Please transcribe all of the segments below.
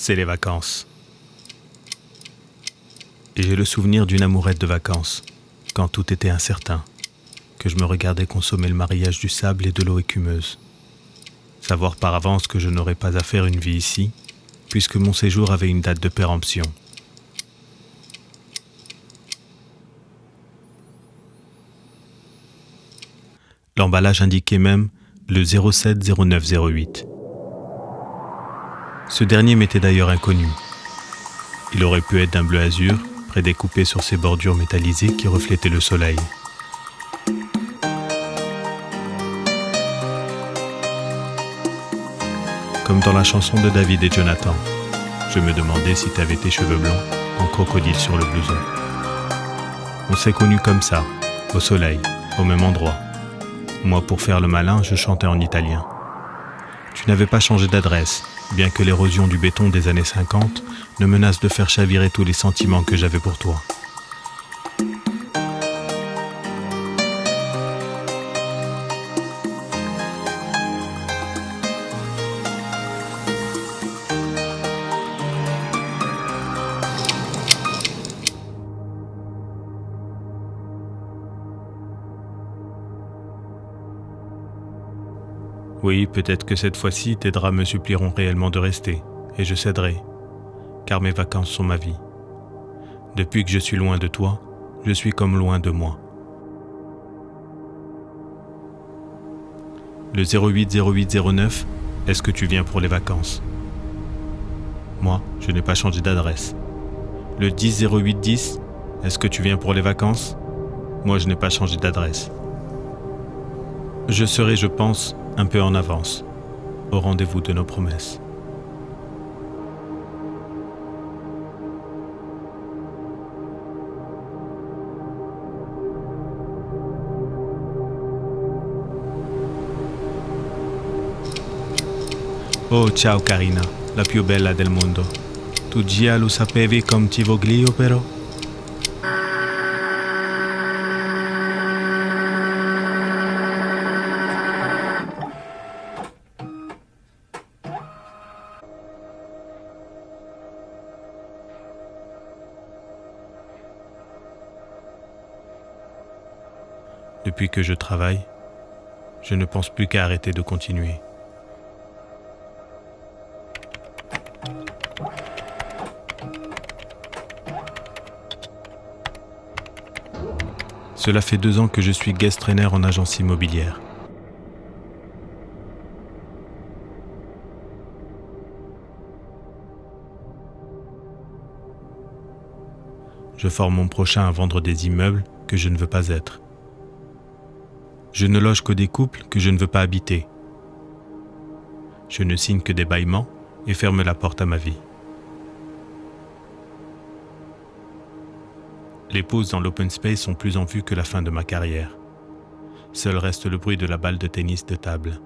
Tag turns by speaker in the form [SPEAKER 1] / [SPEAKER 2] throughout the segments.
[SPEAKER 1] c'est les vacances. Et j'ai le souvenir d'une amourette de vacances, quand tout était incertain, que je me regardais consommer le mariage du sable et de l'eau écumeuse. Savoir par avance que je n'aurais pas à faire une vie ici, puisque mon séjour avait une date de péremption. L'emballage indiquait même le 070908. Ce dernier m'était d'ailleurs inconnu. Il aurait pu être d'un bleu azur, prédécoupé sur ses bordures métallisées qui reflétaient le soleil. Comme dans la chanson de David et Jonathan, je me demandais si t'avais tes cheveux blonds en crocodile sur le blouson. On s'est connus comme ça, au soleil, au même endroit. Moi, pour faire le malin, je chantais en italien. Tu n'avais pas changé d'adresse, bien que l'érosion du béton des années 50 ne menace de faire chavirer tous les sentiments que j'avais pour toi. Oui, peut-être que cette fois-ci, tes draps me supplieront réellement de rester, et je céderai, car mes vacances sont ma vie. Depuis que je suis loin de toi, je suis comme loin de moi. Le 080809, est-ce que tu viens pour les vacances? Moi, je n'ai pas changé d'adresse. Le 100810, est-ce que tu viens pour les vacances? Moi, je n'ai pas changé d'adresse. Je serai, je pense, un peu en avance, au rendez-vous de nos promesses. Oh, ciao Carina, la più bella del mondo. Tu già lo sapevi come ti voglio però? Depuis que je travaille, je ne pense plus qu'à arrêter de continuer. Cela fait 2 ans que je suis guest trainer en agence immobilière. Je forme mon prochain à vendre des immeubles que je ne veux pas être. Je ne loge que des couples que je ne veux pas habiter. Je ne signe que des bâillements et ferme la porte à ma vie. Les pauses dans l'open space sont plus en vue que la fin de ma carrière. Seul reste le bruit de la balle de tennis de table.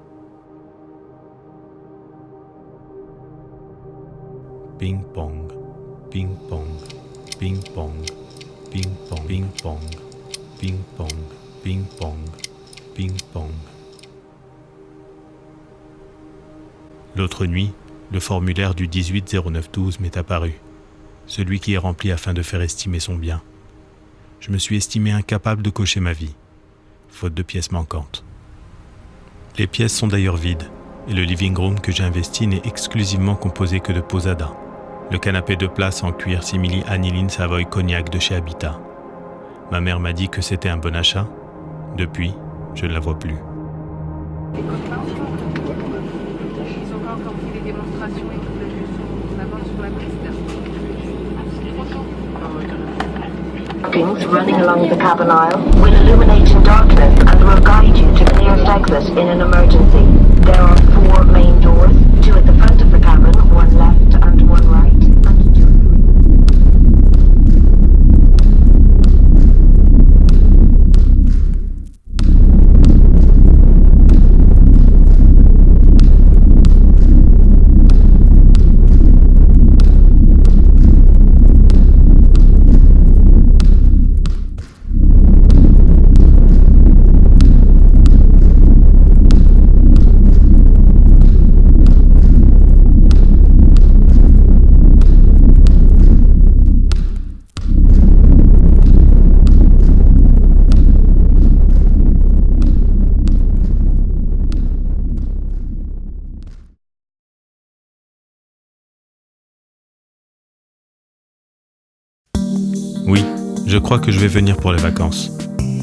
[SPEAKER 1] Ping-pong, ping-pong, ping-pong, ping-pong, ping-pong, ping-pong, ping-pong, ping-pong. L'autre nuit, le formulaire du 180912 m'est apparu, celui qui est rempli afin de faire estimer son bien. Je me suis estimé incapable de cocher ma vie, faute de pièces manquantes. Les pièces sont d'ailleurs vides, et le living room que j'ai investi n'est exclusivement composé que de posadas, le canapé de place en cuir simili aniline Savoy Cognac de chez Habitat. Ma mère m'a dit que c'était un bon achat. Depuis, je ne la vois plus.
[SPEAKER 2] Ils ont pas encore fait les démonstrations et tout, on avance sur la piste.
[SPEAKER 3] Running along the cabin aisle will illuminate in darkness and will guide you to the nearest exit in an emergency. There are 4 main doors, 2 at the front of the cabin, 1 left and 1 right, and 2.
[SPEAKER 1] Oui, je crois que je vais venir pour les vacances.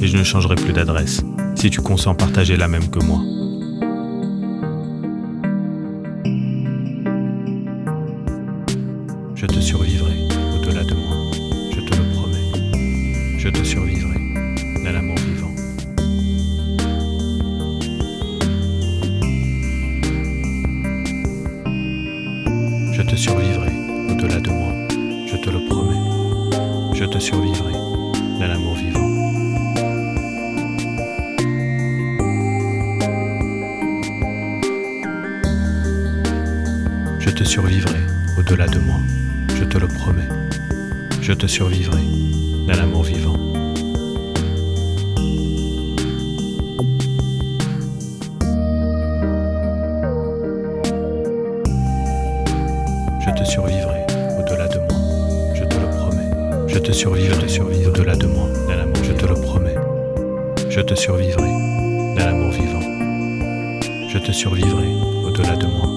[SPEAKER 1] Et je ne changerai plus d'adresse, si tu consens partager la même que moi. Je te survivrai au-delà de moi, je te le promets. Je te survivrai dans l'amour vivant. Je te survivrai au-delà de moi, je te le promets. Je te survivrai dans l'amour vivant. Je te survivrai au-delà de moi, je te le promets. Je te survivrai dans l'amour vivant. Je te survivrai au-delà de moi, je te le promets. Je te survivrai au-delà de moi, dans l'amour, je te le promets. Je te survivrai dans l'amour vivant. Je te survivrai au-delà de moi,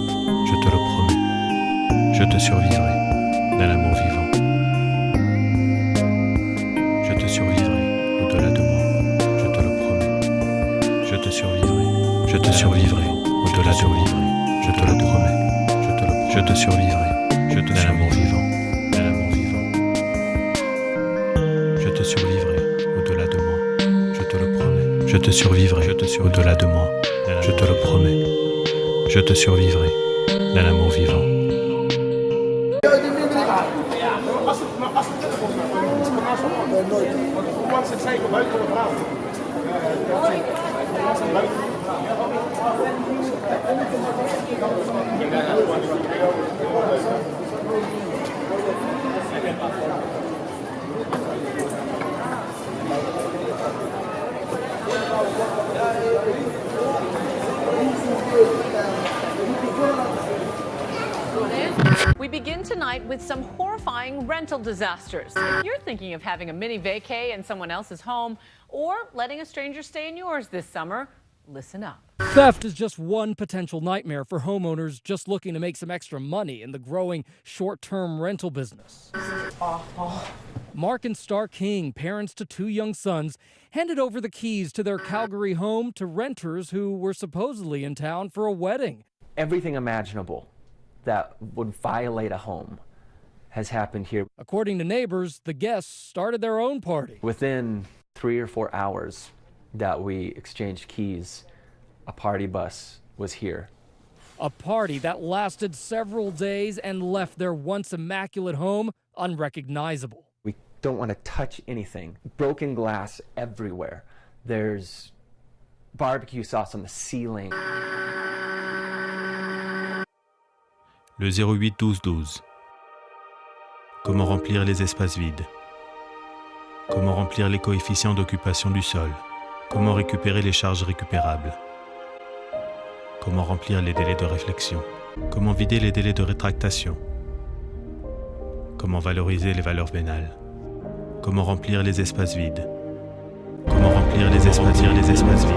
[SPEAKER 1] je te le promets. Je te survivrai dans l'amour vivant. Je te survivrai au-delà de moi, je te le promets. Je te survivrai au-delà de moi, je te le promets. Je te survivrai dans l'amour vivant, dans l'amour vivant. Je te survivrai au-delà de moi, je te le promets. Je te survivrai au-delà de moi, je te le promets. Je te survivrai dans l'amour vivant.
[SPEAKER 4] We begin tonight with some horrifying rental disasters. If you're thinking of having a mini vacay in someone else's home or letting a stranger stay in yours this summer, listen up.
[SPEAKER 5] Theft is just one potential nightmare for homeowners just looking to make some extra money in the growing short-term rental business.
[SPEAKER 6] This is awful.
[SPEAKER 5] Mark and Star King, parents to 2 young sons, handed over the keys to their Calgary home to renters who were supposedly in town for a wedding.
[SPEAKER 6] Everything imaginable that would violate a home has happened here.
[SPEAKER 5] According to neighbors, the guests started their own party.
[SPEAKER 6] Within 3 or 4 hours that we exchanged keys, a party bus was here.
[SPEAKER 5] A party that lasted several days and left their once immaculate home unrecognizable.
[SPEAKER 6] We don't want to touch anything. Broken glass everywhere. There's barbecue sauce on the ceiling.
[SPEAKER 1] Le 08 12 12. Comment remplir les espaces vides? Comment remplir les coefficients d'occupation du sol? Comment récupérer les charges récupérables? Comment remplir les délais de réflexion? Comment vider les délais de rétractation? Comment valoriser les valeurs vénales? Comment remplir les espaces vides? Comment remplir les espaces vides?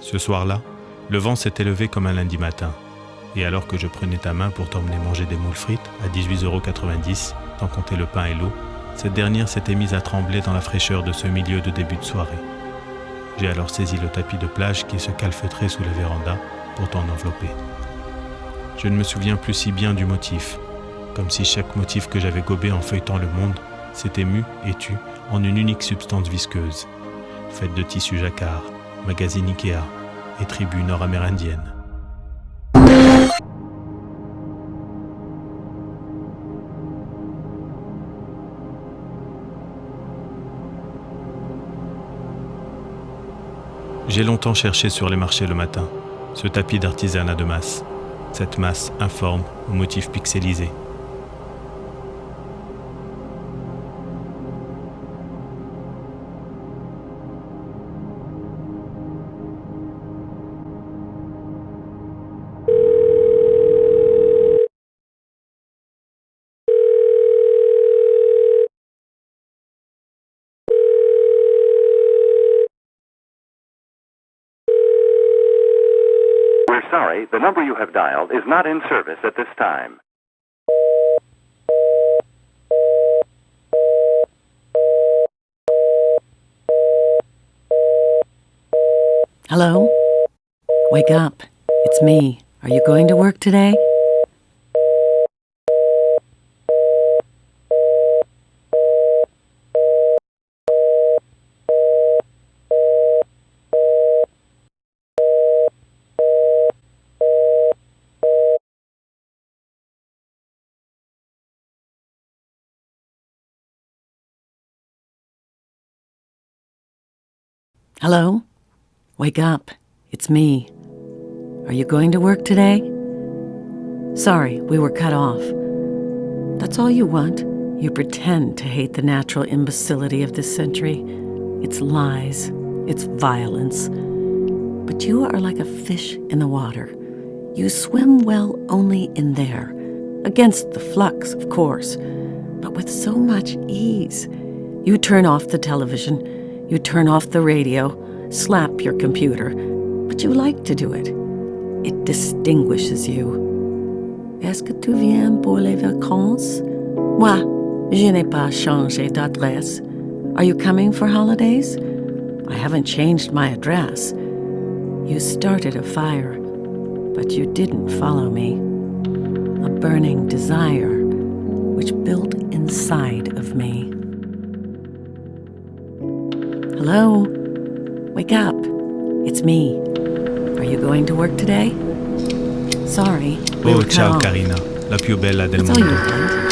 [SPEAKER 1] Ce soir-là, le vent s'était levé comme un lundi matin, et alors que je prenais ta main pour t'emmener manger des moules frites à 18,90 €, sans compter le pain et l'eau, cette dernière s'était mise à trembler dans la fraîcheur de ce milieu de début de soirée. J'ai alors saisi le tapis de plage qui se calfeutrait sous la véranda pour t'en envelopper. Je ne me souviens plus si bien du motif, comme si chaque motif que j'avais gobé en feuilletant le monde s'était mu et tu en une unique substance visqueuse, faite de tissu jacquard, magazine Ikea et tribu nord-amérindienne. J'ai longtemps cherché sur les marchés le matin, ce tapis d'artisanat de masse, cette masse informe aux motifs pixelisés.
[SPEAKER 7] sorry, the number you have dialed is not in service at this time.
[SPEAKER 8] Hello? Wake up. It's me. Are you going to work today? Hello? Wake up. It's me. Are you going to work today? Sorry, we were cut off. That's all you want. You pretend to hate the natural imbecility of this century. It's lies. It's violence. But you are like a fish in the water. You swim well only in there. Against the flux, of course. But with so much ease. You turn off the television. You turn off the radio. Slap your computer. But you like to do it. It distinguishes you. Est-ce que tu viens pour les vacances? Moi, je n'ai pas changé d'adresse. Are you coming for holidays? I haven't changed my address. You started a fire, but you didn't follow me. A burning desire, which built inside of me. Hello? Wake up. It's me. Are you going to work today? Sorry.
[SPEAKER 1] Oh, ciao Karina, la più bella del
[SPEAKER 8] That's all you
[SPEAKER 1] mondo.
[SPEAKER 8] want.